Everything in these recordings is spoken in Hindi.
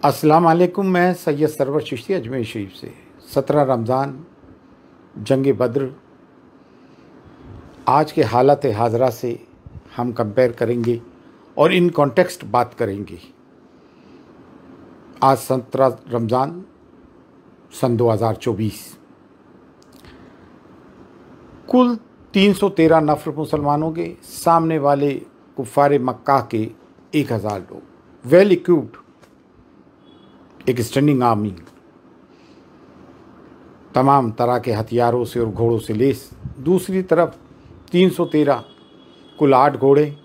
अस्सलाम वालेकुम। मैं सैयद सरवर चिश्ती अजमेर शरीफ से 17 रमज़ान जंग बद्र आज के हालत हाजरा से हम कंपेयर करेंगे और इन कॉन्टेक्स्ट बात करेंगे। आज 17 रमज़ान सन 2024 कुल 313 नफर मुसलमानों के सामने वाले कुफ़ार मक्का के 1000 लोग, वेल इक्विप्ड, एक स्टैंडिंग आर्मी, तमाम तरह के हथियारों से और घोड़ों से लेस। दूसरी तरफ 313 कुल 8 घोड़े,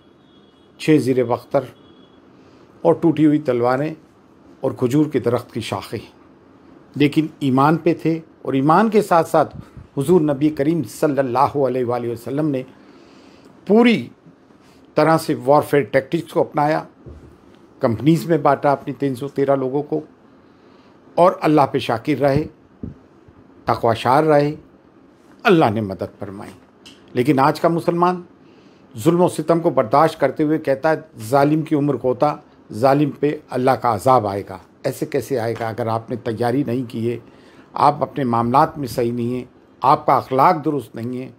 6 ज़ीरे बख्तर और टूटी हुई तलवारें और खजूर के दरख्त की शाखें, लेकिन ईमान पे थे। और ईमान के साथ साथ हुजूर नबी करीम सल्लल्लाहु अलैहि वसल्लम ने पूरी तरह से वॉरफेयर टैक्टिक्स को अपनाया, कंपनीज़ में बांटा अपनी 313 लोगों को, और अल्लाह पे शाकिर रहे, तक़वाशार रहे, अल्लाह ने मदद फरमाई। लेकिन आज का मुसलमान जुल्म और सितम को बर्दाश्त करते हुए कहता है जालिम की उम्र कोता, जालिम पे अल्लाह का अजाब आएगा। ऐसे कैसे आएगा अगर आपने तैयारी नहीं की है, आप अपने मामलात में सही नहीं हैं, आपका अखलाक दुरुस्त नहीं है,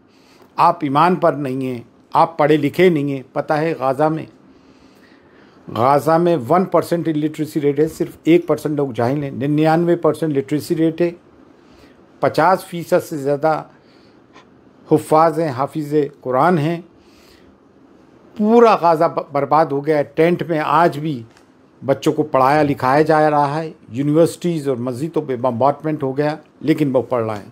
आप ईमान पर नहीं हैं, आप पढ़े लिखे नहीं हैं। पता है गाज़ा में 1% लिटरेसी रेट है, सिर्फ 1% लोग जाहिल हैं। 99% लिटरेसी रेट है। 50% से ज़्यादा हुफ़ाज़ हैं, हाफिज़ कुरान हैं। पूरा गाज़ा बर्बाद हो गया है। टेंट में आज भी बच्चों को पढ़ाया लिखाया जा रहा है। यूनिवर्सिटीज़ और मस्जिदों पे बम्बार्डमेंट हो गया, लेकिन वो पढ़ रहे हैं।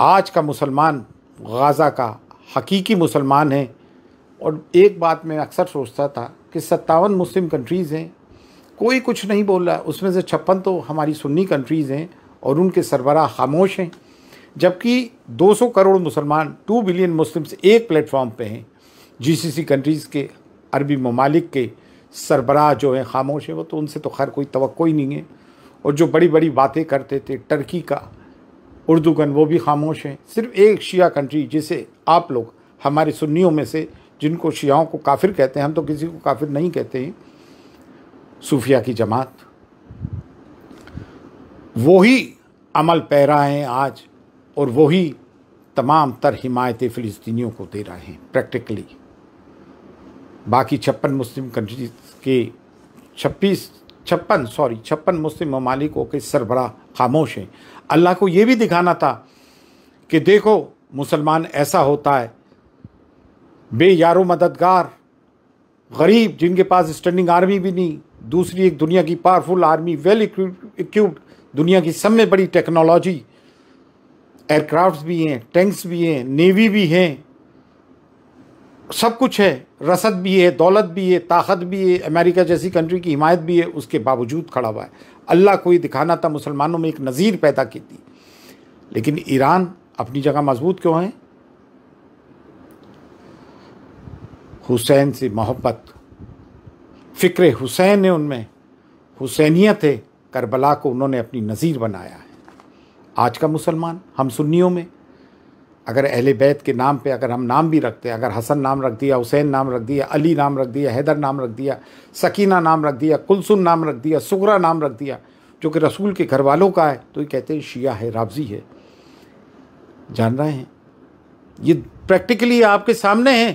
आज का मुसलमान गाज़ा का हकीकी मुसलमान है। और एक बात मैं अक्सर सोचता था कि 57 मुस्लिम कंट्रीज़ हैं, कोई कुछ नहीं बोल रहा है। उसमें से 56 तो हमारी सुन्नी कंट्रीज़ हैं और उनके सरबराह खामोश हैं, जबकि 200 करोड़ मुसलमान, 2 बिलियन मुस्लिम्स एक प्लेटफॉर्म पे हैं। जीसीसी कंट्रीज़ के अरबी ममालिक के सरबराह जो हैं खामोश हैं। वो तो उनसे तो खैर कोई तवक्को ही नहीं है। और जो बड़ी बड़ी बातें करते थे टर्की का उर्दूगन, वो भी खामोश हैं। सिर्फ एक शिया कंट्री, जिसे आप लोग हमारे सुन्नियों में से जिनको शियाओं को काफिर कहते हैं, हम तो किसी को काफिर नहीं कहते हैं, सूफिया की जमात, वही अमल पैरा हैं आज, और वही तमाम तर हिमायतें फ़िलिस्तीनियों को दे रहे हैं प्रैक्टिकली। बाकी 56 मुस्लिम कंट्रीज के 56 मुस्लिम ममालिकों के सरबराह खामोश हैं। अल्लाह को ये भी दिखाना था कि देखो मुसलमान ऐसा होता है, बेयारो मददगार, गरीब, जिनके पास स्टैंडिंग आर्मी भी नहीं, दूसरी एक दुनिया की पावरफुल आर्मी, वेल इक्विप्ड, दुनिया की सब में बड़ी टेक्नोलॉजी, एयरक्राफ्ट्स भी हैं, टैंक्स भी हैं, नेवी भी हैं, सब कुछ है, रसद भी है, दौलत भी है, ताकत भी है, अमेरिका जैसी कंट्री की हिमायत भी है, उसके बावजूद खड़ा हुआ है। अल्लाह को ये दिखाना था, मुसलमानों में एक नज़ीर पैदा की थी। लेकिन ईरान अपनी जगह मजबूत क्यों है? हुसैन से मोहब्बत, फ़िक्र हुसैन है उनमें, हुसैनियत है। करबला को उन्होंने अपनी नज़ीर बनाया है। आज का मुसलमान, हम सुन्नियों में अगर अहले बैत के नाम पे अगर हम नाम भी रखते हैं, अगर हसन नाम रख दिया, हुसैन नाम रख दिया, अली नाम रख दिया, हैदर नाम रख दिया, सकीना नाम रख दिया, कुलसुम नाम रख दिया, सुगरा नाम रख दिया, जो कि रसूल के घर वालों का है, तो ये कहते हैं शिया है, रावजी है। जान रहे हैं, ये प्रैक्टिकली आपके सामने है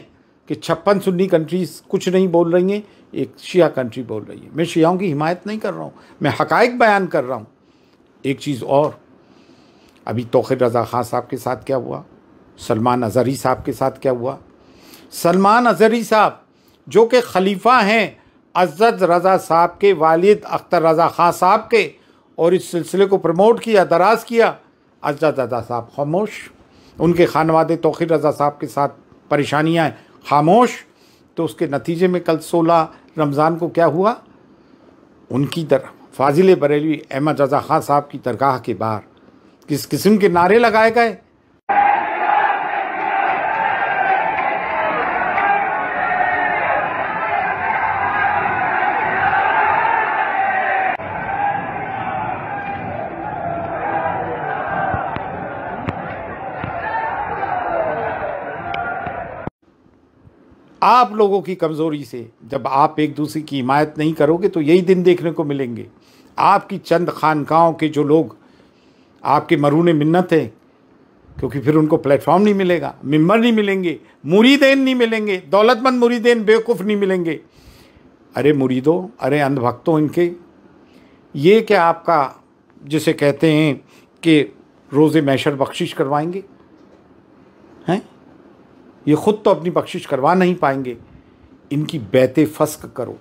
कि 56 सुन्नी कंट्रीज़ कुछ नहीं बोल रही हैं, एक शिया कंट्री बोल रही है। मैं शियाओं की हिमायत नहीं कर रहा हूँ, मैं हक़ाइक़ बयान कर रहा हूँ। एक चीज़ और, अभी तौक़ीर रज़ा ख़ान साहब के साथ क्या हुआ, सलमान अज़हरी साहब के साथ क्या हुआ। सलमान अज़हरी साहब जो कि खलीफा हैं अज़्ज़त रज़ा साहब के वालिद अख्तर रज़ा खां साहब के, और इस सिलसिले को प्रमोट किया, दराज किया। अज़्ज़त रज़ा साहब खामोश, उनके खानवादे तौक़ीर रज़ा साहब के साथ परेशानियाँ हैं, खामोश। तो उसके नतीजे में कल 16 रमज़ान को क्या हुआ, उनकी तरफ फाजिल बरेलवी अहमद रज़ा खां साहब की दरगाह के बाहर किस किस्म के नारे लगाए गए। आप लोगों की कमज़ोरी से जब आप एक दूसरे की हिमायत नहीं करोगे तो यही दिन देखने को मिलेंगे। आपकी चंद खानकाहों के जो लोग आपके मरून मिन्नत हैं, क्योंकि फिर उनको प्लेटफॉर्म नहीं मिलेगा, मिंबर नहीं मिलेंगे, मुरीदेन नहीं मिलेंगे, दौलतमंद मुरीदेन बेवकूफ़ नहीं मिलेंगे। अरे मुरीदों, अरे अंधभक्तों, इनके ये क्या आपका जिसे कहते हैं कि रोज़े महशर बख्शिश करवाएंगे हैं? ये ख़ुद तो अपनी बख्शिश करवा नहीं पाएंगे। इनकी बैते फस्क करो।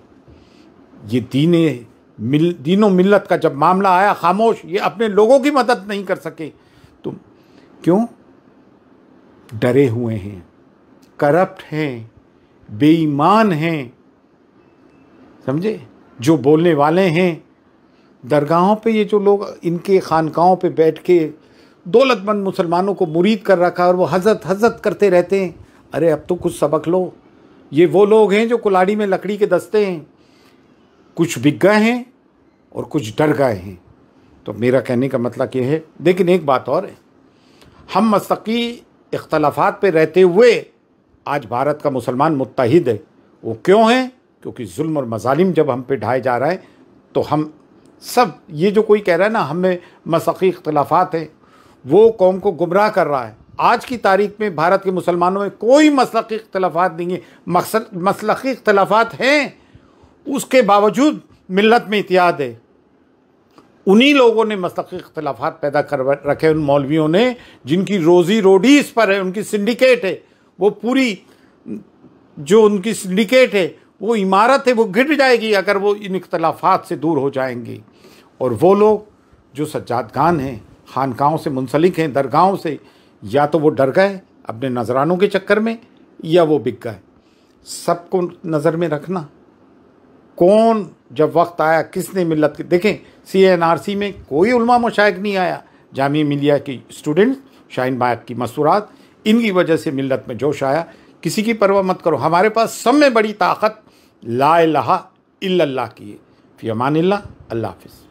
ये दीनों मिल्लत का जब मामला आया, खामोश, ये अपने लोगों की मदद नहीं कर सके। तुम क्यों? डरे हुए हैं, करप्ट हैं, बेईमान हैं, समझे? जो बोलने वाले हैं दरगाहों पे, ये जो लोग इनके खानकाहों पे बैठ के दौलतमंद मुसलमानों को मुरीद कर रखा और वो हज़रत हज़रत करते रहते हैं। अरे अब तो कुछ सबक लो। ये वो लोग हैं जो कुल्हाड़ी में लकड़ी के दस्ते हैं, कुछ बिक गए हैं और कुछ डर गए हैं। तो मेरा कहने का मतलब ये है, लेकिन एक बात और है, हम मस्तकी इख्तलाफात पे रहते हुए आज भारत का मुसलमान मुत्तहिद है। वो क्यों है? क्योंकि जुल्म और मजालिम जब हम पे ढाए जा रहे हैं तो हम सब, ये जो कोई कह रहा है ना हमें मस्तकी इख्तलाफात है, वो कौम को गुमराह कर रहा है। आज की तारीख में भारत के मुसलमानों में कोई मसलकी इख्तलाफात नहीं है। मसलकी इख्तलाफात हैं, उसके बावजूद मिल्लत में इत्तेहाद है। उन्हीं लोगों ने मसलकी इख्तलाफात पैदा कर रखे, उन मौलवियों ने जिनकी रोज़ी रोटी इस पर है, उनकी सिंडिकेट है। वो पूरी जो उनकी सिंडिकेट है, वो इमारत है, वो गिर जाएगी अगर वो इन इख्तलाफात से दूर हो जाएंगे। और वो लोग जो सज्जादगान हैं, खानकाहों से मुंसलिक हैं, दरगाहों से, या तो वो डर गए अपने नजरानों के चक्कर में, या वो बिक गए। सबको नज़र में रखना। कौन जब वक्त आया किसने मिल्लत के, देखें CNRC में कोई उलमा मशाइख नहीं आया, जामिया मिलिया की स्टूडेंट्स, शाहीन बाग की मस्तूरात, इनकी वजह से मिल्लत में जोश आया। किसी की परवाह मत करो। हमारे पास सब में बड़ी ताकत ला इलाहा इल्लल्लाह की है। फ़ी अमानिल्लाह। अल्लाह हाफ़िज़।